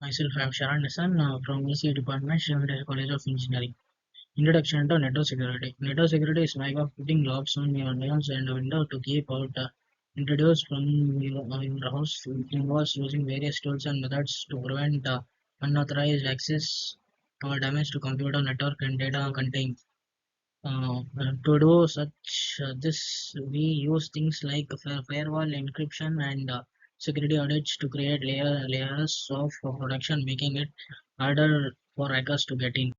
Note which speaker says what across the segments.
Speaker 1: Myself, I am Sharan Nissan from ECE Department, Srinagar College of Engineering. Introduction to Network Security. Network security is like of putting locks on your doors and window to keep out introduced from your house. It involves using various tools and methods to prevent unauthorized access or damage to computer network and data contained. To do such this, we use things like firewall encryption and security audits to create layers of protection, making it harder for hackers to get in.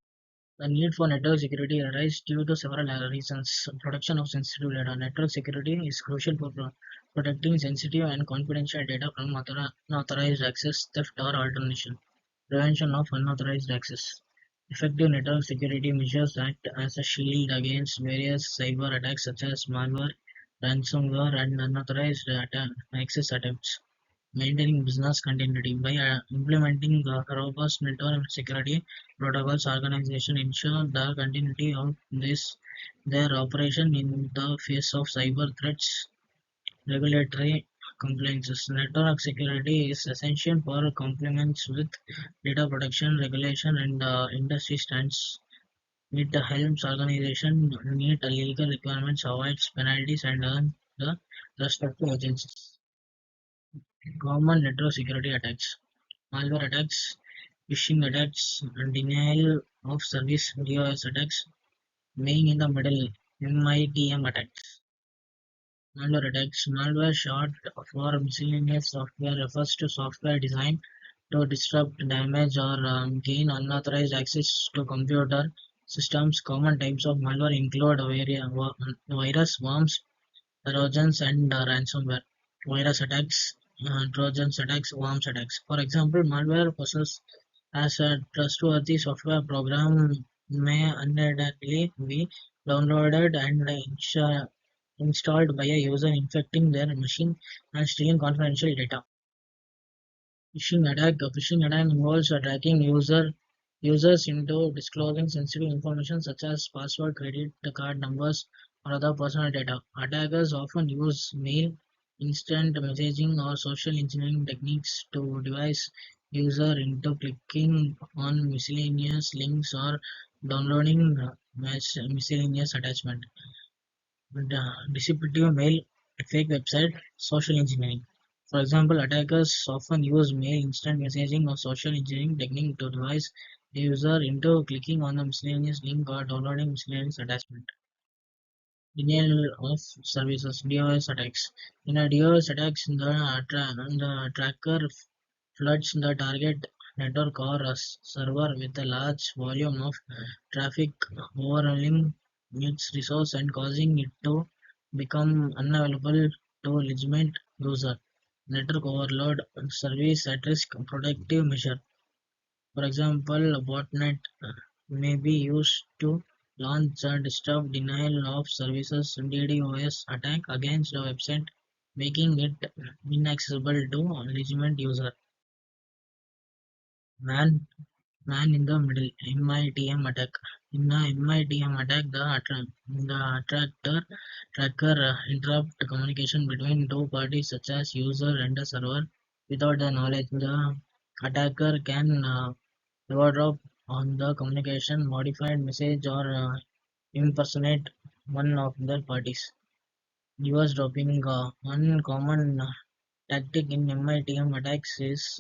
Speaker 1: The need for network security arises due to several reasons. Protection of sensitive data. Network security is crucial for protecting sensitive and confidential data from unauthorized access, theft, or alternation. Prevention of unauthorized access. Effective network security measures act as a shield against various cyber attacks such as malware, ransomware, and unauthorized access attempts. Maintaining business continuity by implementing robust network security protocols, organization ensure the continuity of their operation in the face of cyber threats. Regulatory compliances. Network security is essential for compliance with data protection regulation and industry standards. It helps organization meet legal requirements, avoids penalties, and earn the respect of agencies. Common network security attacks. Malware attacks, phishing attacks, and denial of service DOS attacks, being in the middle, MITM attacks. Malware attacks. Malware, short for miscellaneous software, refers to software designed to disrupt, damage, or gain unauthorized access to computer systems. Common types of malware include virus, worms, trojans, and ransomware. Virus attacks, trojans attacks, worms attacks. For example, malware possesses as a trustworthy software program may undoubtedly be downloaded and installed by a user, infecting their machine and stealing confidential data. Phishing attack. A phishing attack involves tracking users into disclosing sensitive information such as password, credit card numbers, or other personal data. Attackers often use mail, instant messaging, or social engineering techniques to device user into clicking on miscellaneous links or downloading miscellaneous attachment. Deceptive mail, fake website, social engineering. For example, attackers often use mail, instant messaging, or social engineering technique to device the user into clicking on the miscellaneous link or downloading miscellaneous attachment. Denial of services DOS attacks. In a DOS attacks, the tracker floods the target network or a server with a large volume of traffic, overwhelming its resource and causing it to become unavailable to legitimate user. Network overload, service at risk, protective measure. For example, a botnet may be used to launch a disturb denial of services DDoS attack against a website, making it inaccessible to legitimate user. Man Man in the middle, MITM attack. In a MITM attack, the tracker interrupt communication between two parties such as user and the server without the knowledge. The attacker can eavesdrop on the communication, modified message, or impersonate one of the parties. Eavesdropping, one common tactic in MITM attacks is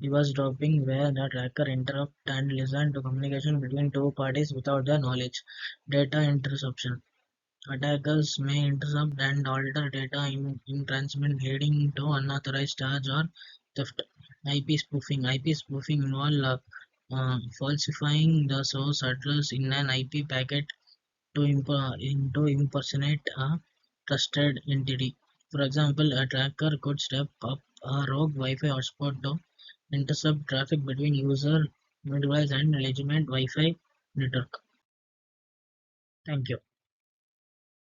Speaker 1: eavesdropping, where the tracker interrupt and listen to communication between two parties without their knowledge. Data interception. Attackers may intercept and alter data in transmit, leading to unauthorized charge or theft. IP spoofing. IP spoofing involves falsifying the source address in an IP packet to impersonate a trusted entity. For example, a tracker could step up a rogue Wi-Fi hotspot to intercept traffic between user, device, and legitimate Wi-Fi network. Thank you.